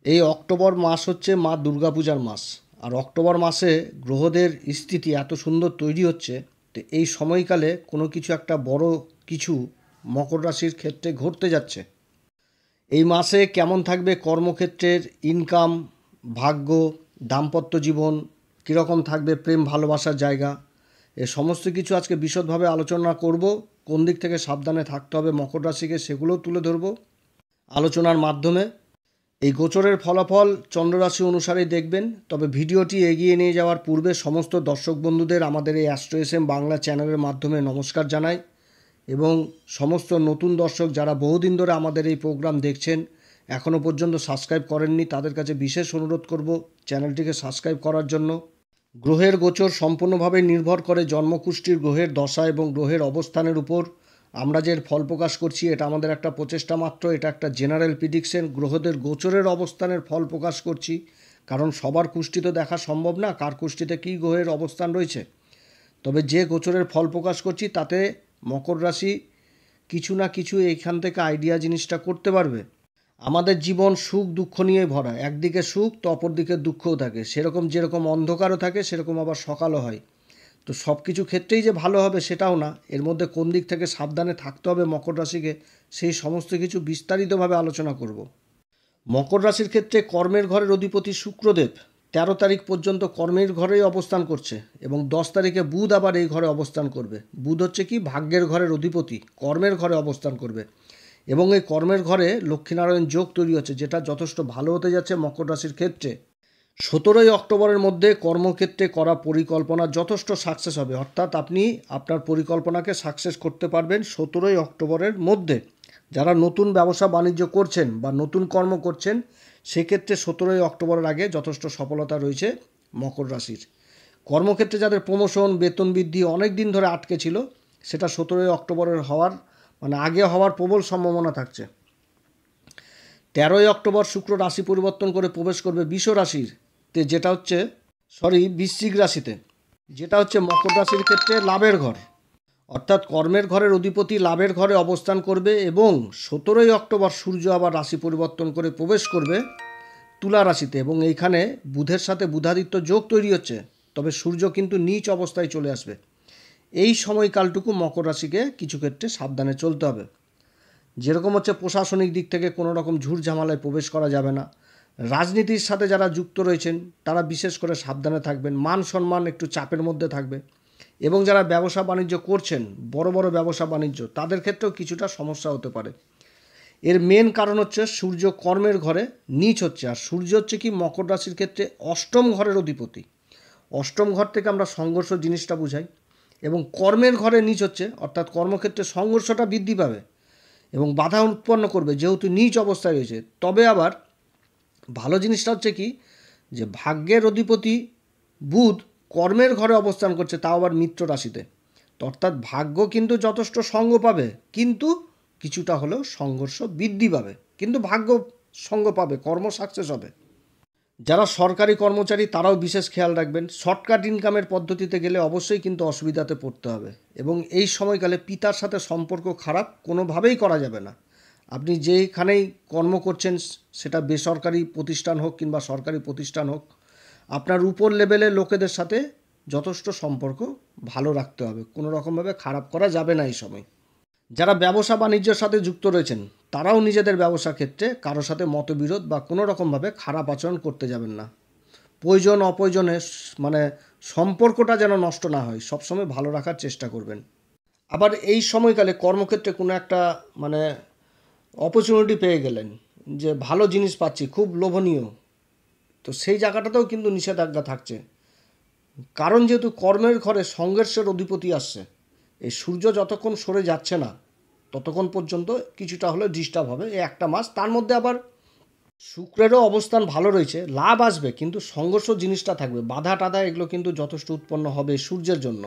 এই অক্টোবর মাস হচ্ছে মা দুর্গাপূজার মাস। আর অক্টোবর মাসে গ্রহদের স্থিতি এত সুন্দর তৈরি হচ্ছে, তো এই সময়কালে কোনো কিছু একটা বড় কিছু মকর রাশির ক্ষেত্রে ঘটতে যাচ্ছে। এই মাসে কেমন থাকবে কর্মক্ষেত্রের ইনকাম, ভাগ্য, দাম্পত্য জীবন, কীরকম থাকবে প্রেম ভালোবাসার জায়গা, এ সমস্ত কিছু আজকে বিশদভাবে আলোচনা করব। কোন দিক থেকে সাবধানে থাকতে হবে মকর রাশিকে সেগুলোও তুলে ধরব আলোচনার মাধ্যমে। এই গোচরের ফলাফল চন্দ্ররাশি অনুসারেই দেখবেন। তবে ভিডিওটি এগিয়ে নিয়ে যাওয়ার পূর্বে সমস্ত দর্শক বন্ধুদের আমাদের এই অ্যাস্ট্রো এসএম বাংলা চ্যানেলের মাধ্যমে নমস্কার জানাই, এবং সমস্ত নতুন দর্শক যারা বহুদিন ধরে আমাদের এই প্রোগ্রাম দেখছেন এখনও পর্যন্ত সাবস্ক্রাইব করেননি তাদের কাছে বিশেষ অনুরোধ করব চ্যানেলটিকে সাবস্ক্রাইব করার জন্য। গ্রহের গোচর সম্পূর্ণভাবে নির্ভর করে জন্মকুষ্ঠির গ্রহের দশা এবং গ্রহের অবস্থানের উপর। আমরা যে ফল প্রকাশ করছি এটা আমাদের একটা প্রচেষ্টা মাত্র, এটা একটা জেনারেল প্রিডিকশন। গ্রহদের গোচরের অবস্থানের ফল প্রকাশ করছি, কারণ সবার কুষ্ঠি তো দেখা সম্ভব না কার কুষ্ঠিতে কী গ্রহের অবস্থান রয়েছে। তবে যে গোচরের ফল প্রকাশ করছি তাতে মকর রাশি কিছু না কিছু এইখান থেকে আইডিয়া জিনিসটা করতে পারবে। আমাদের জীবন সুখ দুঃখ নিয়ে ভরা, একদিকে সুখ তো অপরদিকে দুঃখও থাকে, সেরকম যেরকম অন্ধকারও থাকে সেরকম আবার সকালও হয়। তো সব কিছু ক্ষেত্রেই যে ভালো হবে সেটাও না, এর মধ্যে কোন দিক থেকে সাবধানে থাকতে হবে মকর রাশিকে সেই সমস্ত কিছু বিস্তারিতভাবে আলোচনা করব। মকর রাশির ক্ষেত্রে কর্মের ঘরের অধিপতি শুক্রদেব 13 তারিখ পর্যন্ত কর্মের ঘরেই অবস্থান করছে, এবং 10 তারিখে বুধ আবার এই ঘরে অবস্থান করবে। বুধ হচ্ছে কি ভাগ্যের ঘরের অধিপতি, কর্মের ঘরে অবস্থান করবে, এবং এই কর্মের ঘরে লক্ষ্মীনারায়ণ যোগ তৈরি হচ্ছে, যেটা যথেষ্ট ভালো হতে যাচ্ছে মকর রাশির ক্ষেত্রে। 17ই অক্টোবরের মধ্যে কর্মক্ষেত্রে করা পরিকল্পনা যথেষ্ট সাকসেস হবে, অর্থাৎ আপনি আপনার পরিকল্পনাকে সাকসেস করতে পারবেন 17ই অক্টোবরের মধ্যে। যারা নতুন ব্যবসা বাণিজ্য করছেন বা নতুন কর্ম করছেন সেক্ষেত্রে 17ই অক্টোবরের আগে যথেষ্ট সফলতা রয়েছে মকর রাশির। কর্মক্ষেত্রে যাদের প্রমোশন বেতন বৃদ্ধি অনেক দিন ধরে আটকে ছিল সেটা 17ই অক্টোবরের হওয়ার আগে হওয়ার প্রবল সম্ভাবনা থাকছে। 13ই অক্টোবর শুক্র রাশি পরিবর্তন করে প্রবেশ করবে বৃষ রাশিতে, যেটা হচ্ছে বৃশ্চিক রাশিতে, যেটা হচ্ছে মকর রাশির ক্ষেত্রে লাভের ঘর, অর্থাৎ কর্মের ঘরের অধিপতি লাভের ঘরে অবস্থান করবে। এবং 17ই অক্টোবর সূর্য আবার রাশি পরিবর্তন করে প্রবেশ করবে তুলা রাশিতে, এবং এইখানে বুধের সাথে বুধাদিত্য যোগ তৈরি হচ্ছে, তবে সূর্য কিন্তু নীচ অবস্থায় চলে আসবে। এই সময়কালটুকু মকর রাশিকে কিছু ক্ষেত্রে সাবধানে চলতে হবে। যেরকম হচ্ছে প্রশাসনিক দিক থেকে কোনো রকম ঝুট ঝামেলায় প্রবেশ করা যাবে না। রাজনীতির সাথে যারা যুক্ত রয়েছেন তারা বিশেষ করে সাবধানে থাকবেন, মান সম্মান একটু চাপের মধ্যে থাকবে। এবং যারা ব্যবসা বাণিজ্য করছেন বড় বড় ব্যবসা বাণিজ্য তাদের ক্ষেত্রেও কিছুটা সমস্যা হতে পারে। এর মেন কারণ হচ্ছে সূর্য কর্মের ঘরে নীচ হচ্ছে, আর সূর্য হচ্ছে কি মকর রাশির ক্ষেত্রে অষ্টম ঘরের অধিপতি। অষ্টম ঘর থেকে আমরা সংঘর্ষ জিনিসটা বুঝাই, এবং কর্মের ঘরে নীচ হচ্ছে অর্থাৎ কর্মক্ষেত্রে সংঘর্ষটা বৃদ্ধি পাবে এবং বাধা উৎপন্ন করবে যেহেতু নীচ অবস্থায় রয়েছে। তবে আবার ভালো জিনিসটা হচ্ছে কি, যে ভাগ্যের অধিপতি বুধ কর্মের ঘরে অবস্থান করছে, তাও আবার মিত্র রাশিতে। অর্থাৎ ভাগ্য কিন্তু যথেষ্ট সঙ্গ পাবে, কিন্তু কিছুটা হলেও সংঘর্ষ বৃদ্ধি পাবে, কিন্তু ভাগ্য সঙ্গ পাবে, কর্ম সাকসেস হবে। যারা সরকারি কর্মচারী তারাও বিশেষ খেয়াল রাখবেন, শর্টকাট ইনকামের পদ্ধতিতে গেলে অবশ্যই কিন্তু অসুবিধাতে পড়তে হবে। এবং এই সময়কালে পিতার সাথে সম্পর্ক খারাপ কোনোভাবেই করা যাবে না। আপনি যেখানেই কর্ম করছেন সেটা বেসরকারি প্রতিষ্ঠান হোক কিংবা সরকারি প্রতিষ্ঠান হোক, আপনার উপর লেভেলের লোকেদের সাথে যথেষ্ট সম্পর্ক ভালো রাখতে হবে, কোনো রকমভাবে খারাপ করা যাবে না এই সময়। যারা ব্যবসা বাণিজ্যের সাথে যুক্ত রয়েছেন তারাও নিজেদের ব্যবসা ক্ষেত্রে কারোর সাথে মতবিরোধ বা কোনো রকমভাবে খারাপ আচরণ করতে যাবেন না। প্রয়োজন অপ্রয়োজনে সম্পর্কটা যেন নষ্ট না হয়, সবসময় ভালো রাখার চেষ্টা করবেন। আবার এই সময়কালে কর্মক্ষেত্রে কোনো একটা মানে অপরচুনিটি পেয়ে গেলেন, যে ভালো জিনিস পাচ্ছি খুব লোভনীয়, তো সেই জায়গাটাতেও কিন্তু নিষেধাজ্ঞা থাকছে, কারণ যেহেতু কর্মের ঘরে সংঘর্ষের অধিপতি আসছে। এই সূর্য যতক্ষণ সরে যাচ্ছে না ততক্ষণ পর্যন্ত কিছুটা হলে ডিস্টার্ব হবে এই একটা মাস। তার মধ্যে আবার শুক্রেরও অবস্থান ভালো রয়েছে, লাভ আসবে, কিন্তু সংঘর্ষ জিনিসটা থাকবে, বাধা টাধা এগুলো কিন্তু যথেষ্ট উৎপন্ন হবে সূর্যের জন্য।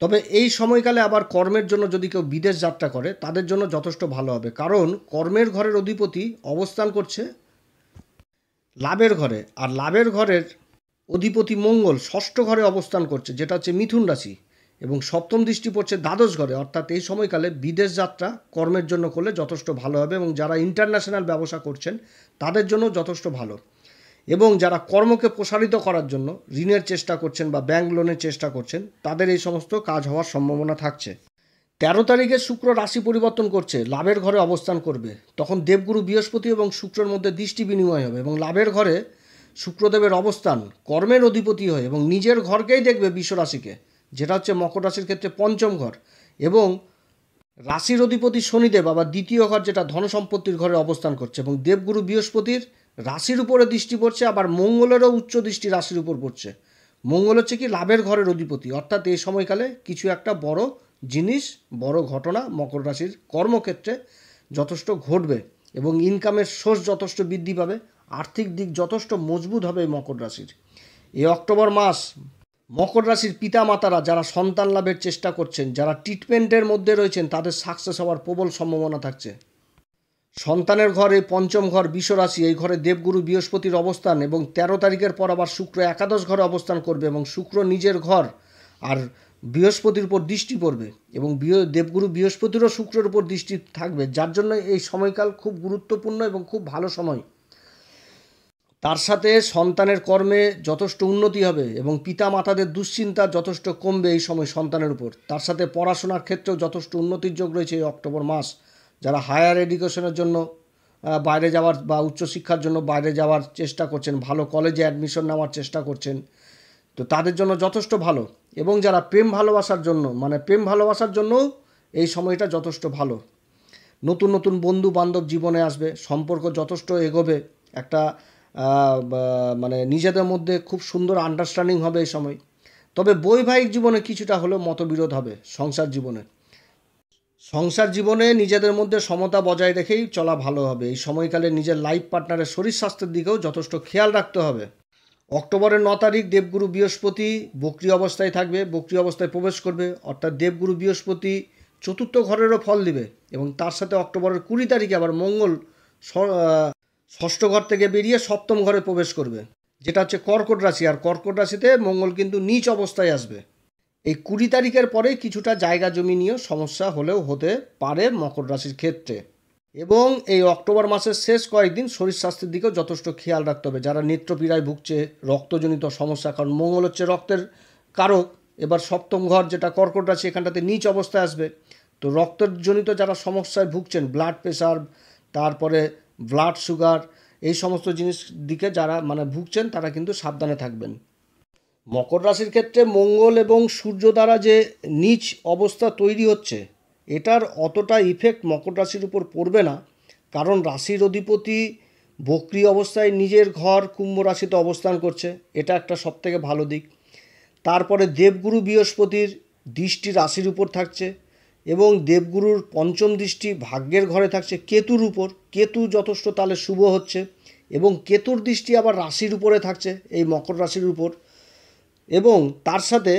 তবে এই সময়কালে আবার কর্মের জন্য যদি কেউ বিদেশ যাত্রা করে তাদের জন্য যথেষ্ট ভালো হবে, কারণ কর্মের ঘরের অধিপতি অবস্থান করছে লাভের ঘরে, আর লাভের ঘরের অধিপতি মঙ্গল ষষ্ঠ ঘরে অবস্থান করছে, যেটা হচ্ছে মিথুন রাশি, এবং সপ্তম দৃষ্টি পড়ছে দ্বাদশ ঘরে। অর্থাৎ এই সময়কালে বিদেশ যাত্রা কর্মের জন্য করলে যথেষ্ট ভালো হবে, এবং যারা ইন্টারন্যাশনাল ব্যবসা করছেন তাদের জন্য যথেষ্ট ভালো, এবং যারা কর্মকে প্রসারিত করার জন্য ঋণের চেষ্টা করছেন বা ব্যাংক লোনের চেষ্টা করছেন তাদের এই সমস্ত কাজ হওয়ার সম্ভাবনা থাকছে। 13 তারিখে শুক্র রাশি পরিবর্তন করছে, লাভের ঘরে অবস্থান করবে। তখন দেবগুরু বৃহস্পতি এবং শুক্রের মধ্যে দৃষ্টি বিনিময় হবে, এবং লাভের ঘরে শুক্রদেবের অবস্থান কর্মের অধিপতি হয় এবং নিজের ঘরকেই দেখবে বিশ্ব রাশিকে, যেটা হচ্ছে মকর রাশির ক্ষেত্রে পঞ্চম ঘর, এবং রাশির অধিপতি শনিদেব আবার দ্বিতীয় ঘর, যেটা ধন সম্পত্তির ঘরে অবস্থান করছে, এবং দেবগুরু বৃহস্পতির রাশির উপরে দৃষ্টি পড়ছে, আবার মঙ্গলেরও উচ্চ দৃষ্টি রাশির উপর পড়ছে। মঙ্গল হচ্ছে কি লাভের ঘরের অধিপতি। অর্থাৎ এই সময়কালে কিছু একটা বড় জিনিস, বড় ঘটনা মকর রাশির কর্মক্ষেত্রে যথেষ্ট ঘটবে, এবং ইনকামের সোর্স যথেষ্ট বৃদ্ধি পাবে, আর্থিক দিক যথেষ্ট মজবুত হবে এই মকর রাশির। এই অক্টোবর মাস মকর রাশির পিতামাতারা যারা সন্তান লাভের চেষ্টা করছেন, যারা ট্রিটমেন্টের মধ্যে রয়েছেন, তাদের সাকসেস হওয়ার প্রবল সম্ভাবনা থাকছে। সন্তানের ঘর এই পঞ্চম ঘর বিশ্ব রাশি, এই ঘরে দেবগুরু বৃহস্পতির অবস্থান, এবং 13 তারিখের পর আবার শুক্র একাদশ ঘরে অবস্থান করবে, এবং শুক্র নিজের ঘর আর বৃহস্পতির উপর দৃষ্টি পড়বে, এবং দেবগুরু বৃহস্পতিরও শুক্রের উপর দৃষ্টি থাকবে, যার জন্য এই সময়কাল খুব গুরুত্বপূর্ণ এবং খুব ভালো সময়। তার সাথে সন্তানের কর্মে যথেষ্ট উন্নতি হবে, এবং পিতা মাতাদের দুশ্চিন্তা যথেষ্ট কমবে এই সময় সন্তানের উপর। তার সাথে পড়াশোনার ক্ষেত্রেও যথেষ্ট উন্নতির যোগ রয়েছে এই অক্টোবর মাস। যারা হায়ার এডুকেশনের জন্য বাইরে যাওয়ার বা উচ্চশিক্ষার জন্য বাইরে যাওয়ার চেষ্টা করছেন, ভালো কলেজে অ্যাডমিশন নেওয়ার চেষ্টা করছেন, তো তাদের জন্য যথেষ্ট ভালো। এবং যারা প্রেম ভালোবাসার জন্যও এই সময়টা যথেষ্ট ভালো। নতুন নতুন বন্ধু বান্ধব জীবনে আসবে, সম্পর্ক যথেষ্ট এগোবে, একটা মানে নিজেদের মধ্যে খুব সুন্দর আন্ডারস্ট্যান্ডিং হবে এই সময়। তবে বৈবাহিক জীবনে কিছুটা হলেও মতবিরোধ হবে। সংসার জীবনে নিজেদের মধ্যে সমতা বজায় রেখেই চলা ভালো হবে। এই সময়কালে নিজের লাইফ পার্টনারের শরীর স্বাস্থ্যের দিকেও যথেষ্ট খেয়াল রাখতে হবে। অক্টোবরের 9 তারিখ দেবগুরু বৃহস্পতি বক্রী অবস্থায় থাকবে, বক্রী অবস্থায় প্রবেশ করবে, অর্থাৎ দেবগুরু বৃহস্পতি চতুর্থ ঘরেরও ফল দিবে, এবং তার সাথে অক্টোবরের 20 তারিখে আবার মঙ্গল ষষ্ঠ ঘর থেকে বেরিয়ে সপ্তম ঘরে প্রবেশ করবে, যেটা হচ্ছে কর্কট রাশি, আর কর্কট রাশিতে মঙ্গল কিন্তু নীচ অবস্থায় আসবে। এই 20 তারিখের পরে কিছুটা জায়গা জমি নিয়েও সমস্যা হলেও হতে পারে মকর রাশির ক্ষেত্রে। এবং এই অক্টোবর মাসের শেষ কয়েকদিন শরীর স্বাস্থ্যের দিকেও যথেষ্ট খেয়াল রাখতে হবে। যারা নেত্রপীড়ায় ভুগছে, রক্তজনিত সমস্যা, কারণ মঙ্গল হচ্ছে রক্তের কারক, এবার সপ্তম ঘর যেটা কর্কট রাশি এখানটাতে নীচ অবস্থায় আসবে, তো রক্তজনিত যারা সমস্যায় ভুগছেন, ব্লাড প্রেশার, তারপরে ব্লাড সুগার, এই সমস্ত জিনিস দিকে যারা ভুগছেন তারা কিন্তু সাবধানে থাকবেন। মকর রাশির ক্ষেত্রে মঙ্গল এবং সূর্য দ্বারা যে নীচ অবস্থা তৈরি হচ্ছে, এটার অতটা ইফেক্ট মকর রাশির উপর পড়বে না, কারণ রাশির অধিপতি বক্রী অবস্থায় নিজের ঘর কুম্ভ রাশিতে অবস্থান করছে, এটা একটা সবথেকে ভালো দিক। তারপরে দেবগুরু বৃহস্পতির দৃষ্টি রাশির উপর থাকছে, এবং দেবগুরুর পঞ্চম দৃষ্টি ভাগ্যের ঘরে থাকছে কেতুর উপর, কেতু যথেষ্ট তাহলে শুভ হচ্ছে, এবং কেতুর দৃষ্টি আবার রাশির উপরে থাকছে এই মকর রাশির উপর, এবং তার সাথে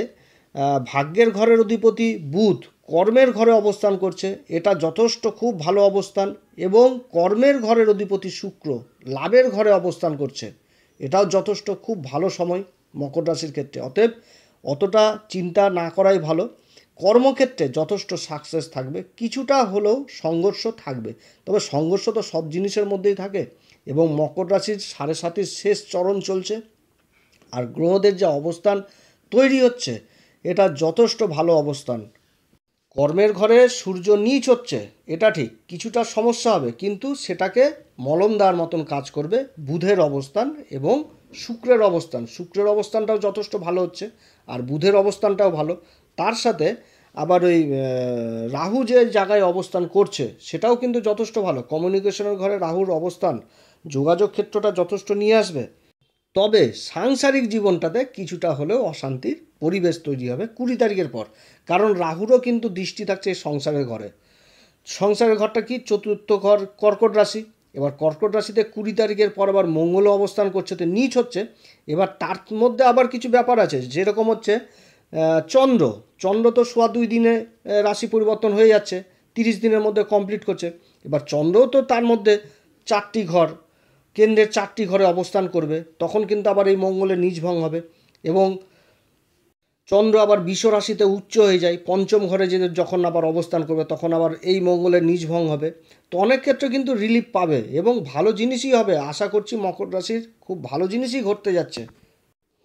ভাগ্যের ঘরের অধিপতি বুধ কর্মের ঘরে অবস্থান করছে, এটা যথেষ্ট খুব ভালো অবস্থান, এবং কর্মের ঘরের অধিপতি শুক্র লাভের ঘরে অবস্থান করছে, এটাও যথেষ্ট খুব ভালো সময় মকর রাশির ক্ষেত্রে। অতএব অতটা চিন্তা না করাই ভালো। কর্মক্ষেত্রে যথেষ্ট সাকসেস থাকবে, কিছুটা হলেও সংঘর্ষ থাকবে, তবে সংঘর্ষ তো সব জিনিসের মধ্যেই থাকে, এবং মকর রাশির 7.5 শেষ চরণ চলছে, আর গ্রহদের যে অবস্থান তৈরি হচ্ছে এটা যথেষ্ট ভালো অবস্থান। কর্মের ঘরে সূর্য নীচ হচ্ছে, এটা ঠিক কিছুটা সমস্যা হবে, কিন্তু সেটাকে মলম দেওয়ার মতন কাজ করবে বুধের অবস্থান এবং শুক্রের অবস্থানটাও যথেষ্ট ভালো হচ্ছে, আর বুধের অবস্থানটাও ভালো। তার সাথে আবার ওই রাহু যে জায়গায় অবস্থান করছে সেটাও কিন্তু যথেষ্ট ভালো। কমিউনিকেশনের ঘরে রাহুর অবস্থান যোগাযোগ ক্ষেত্রটা যথেষ্ট নিয়ে আসবে, তবে সাংসারিক জীবনটাতে কিছুটা হলেও অশান্তির পরিবেশ তৈরি হবে 20 তারিখের পর, কারণ রাহুরও কিন্তু দৃষ্টি থাকছে সংসারের ঘরে। সংসারের ঘরটা কি চতুর্থ ঘর কর্কট রাশি, এবার কর্কট রাশিতে 20 তারিখের পর আবার মঙ্গলও অবস্থান করছে, তো নীচ হচ্ছে। এবার তার মধ্যে আবার কিছু ব্যাপার আছে, যেরকম হচ্ছে চন্দ্র তো সোয়া 2 দিনে রাশি পরিবর্তন হয়ে যাচ্ছে, 30 দিনের মধ্যে কমপ্লিট করছে। এবার চন্দ্রও তো তার মধ্যে 4টি ঘর, কেন্দ্রের 4টি ঘরে অবস্থান করবে, তখন কিন্তু আবার এই মঙ্গলের নীচভঙ্গ হবে। এবং চন্দ্র আবার বৃষ রাশিতে উচ্চ হয়ে যায়, পঞ্চম ঘরে যে যখন আবার অবস্থান করবে তখন আবার এই মঙ্গলের নীচভঙ্গ হবে। তো অনেক ক্ষেত্রে কিন্তু রিলিফ পাবে এবং ভালো জিনিসই হবে। আশা করছি মকর রাশির খুব ভালো জিনিসই ঘটতে যাচ্ছে।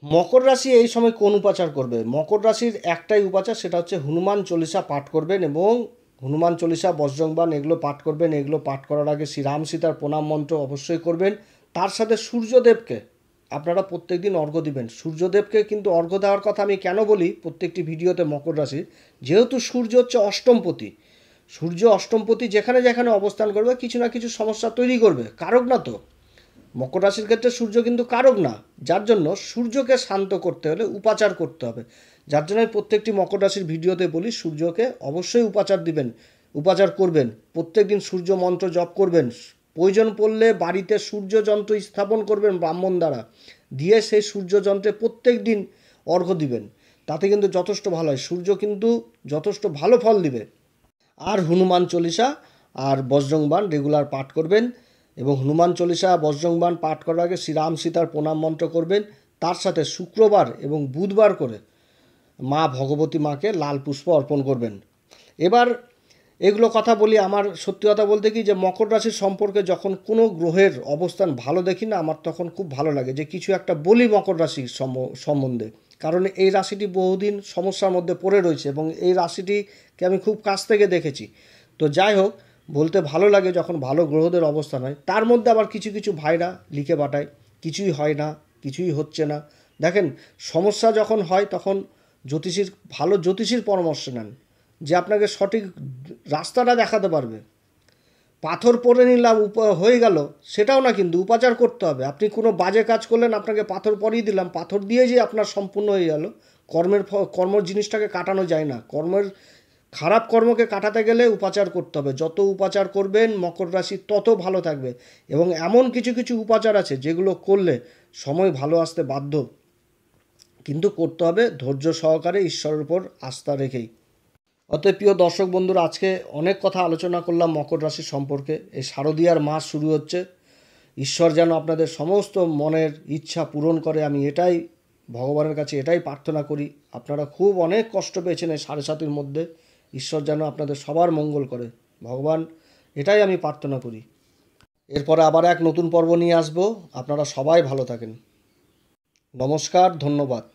মকর রাশি এই সময় কোন উপাচার করবে? মকর রাশির একটাই উপাচার, সেটা হচ্ছে হনুমান চল্লিশা পাঠ করবেন এবং হনুমান চল্লিশা, বজ্রংবাণ এগুলো পাঠ করবেন। এগুলো পাঠ করার আগে শ্রীরাম সীতার প্রণাম মন্ত্র অবশ্যই করবেন। তার সাথে সূর্যদেবকে আপনারা প্রত্যেক দিন অর্ঘ্য দিবেন। সূর্যদেবকে কিন্তু অর্ঘ্য দেওয়ার কথা আমি কেন বলি প্রত্যেকটি ভিডিওতে মকর রাশির, যেহেতু সূর্য হচ্ছে অষ্টমপতি, সূর্য অষ্টমপতি যেখানে যেখানে অবস্থান করবে কিছু না কিছু সমস্যা তৈরি করবে, কারক না তো। মকর রাশির ক্ষেত্রে সূর্য কিন্তু কারক না, যার জন্য সূর্যকে শান্ত করতে হলে উপাচার করতে হবে। যার জন্য আমি প্রত্যেকটি মকর রাশির ভিডিওতে বলি সূর্যকে অবশ্যই উপাচার দিবেন, উপাচার করবেন, প্রত্যেক দিন সূর্য মন্ত্র জপ করবেন। প্রয়োজন পড়লে বাড়িতে সূর্য যন্ত্র স্থাপন করবেন ব্রাহ্মণ দ্বারা, দিয়ে সেই সূর্য যন্ত্রে প্রত্যেক দিন অর্ঘ্য দিবেন। তাতে কিন্তু যথেষ্ট ভালো হয়, সূর্য কিন্তু যথেষ্ট ভালো ফল দিবে। আর হনুমান চল্লিশা আর বজ্রংবাণ রেগুলার পাঠ করবেন এবং হনুমান চল্লিশা বজ্রংবাণ পাঠ করার আগে শ্রীরাম সীতার প্রণাম মন্ত্র করবেন। তার সাথে শুক্রবার এবং বুধবার করে মা ভগবতী মাকে লাল পুষ্প অর্পণ করবেন। এবার এগুলো কথা বলি, আমার সত্যি কথা বলতে কি যে মকর রাশির সম্পর্কে যখন কোনো গ্রহের অবস্থান ভালো দেখি না, আমার তখন খুব ভালো লাগে যে কিছু একটা বলি মকর রাশির সম্বন্ধে। কারণ এই রাশিটি বহুদিন সমস্যার মধ্যে পড়ে রয়েছে এবং এই রাশিটিকে আমি খুব কাছ থেকে দেখেছি। তো যাই হোক, বলতে ভালো লাগে যখন ভালো গ্রহদের অবস্থান হয়। তার মধ্যে আবার কিছু কিছু ভাইরা লিখে পাঠায় কিছুই হয় না, কিছুই হচ্ছে না। দেখেন, সমস্যা যখন হয় তখন ভালো জ্যোতিষীর পরামর্শ নেন, যে আপনাকে সঠিক রাস্তাটা দেখাতে পারবে। পাথর পরে নিলাম হয়ে গেল সেটাও না, কিন্তু উপাচার করতে হবে। আপনি কোনো বাজে কাজ করলেন, আপনাকে পাথর পরিয়ে দিলাম, পাথর দিয়ে যে আপনার সম্পূর্ণ হয়ে গেল, কর্ম জিনিসটাকে কাটানো যায় না। খারাপ কর্মকে কাটাতে গেলে উপাচার করতে হবে। যত উপাচার করবেন মকর রাশি তত ভালো থাকবে। এবং এমন কিছু কিছু উপাচার আছে যেগুলো করলে সময় ভালো আসতে বাধ্য, কিন্তু করতে হবে ধৈর্য সহকারে, ঈশ্বরের উপর আস্থা রেখেই। অতএব প্রিয় দর্শক বন্ধুরা, আজকে অনেক কথা আলোচনা করলাম মকর রাশি সম্পর্কে। এই শারদীয়ার মাস শুরু হচ্ছে, ঈশ্বর যেন আপনাদের সমস্ত মনের ইচ্ছা পূরণ করে, আমি এটাই ভগবানের কাছে এটাই প্রার্থনা করি। আপনারা খুব অনেক কষ্ট পেয়েছেন এই 7.5 মধ্যে, ঈশ্বর যেন আপনাদের সবার মঙ্গল করে, ভগবান এটাই আমি প্রার্থনা করি। এরপরে আবার এক নতুন পর্ব নিয়ে আসবো। আপনারা সবাই ভালো থাকেন। নমস্কার, ধন্যবাদ।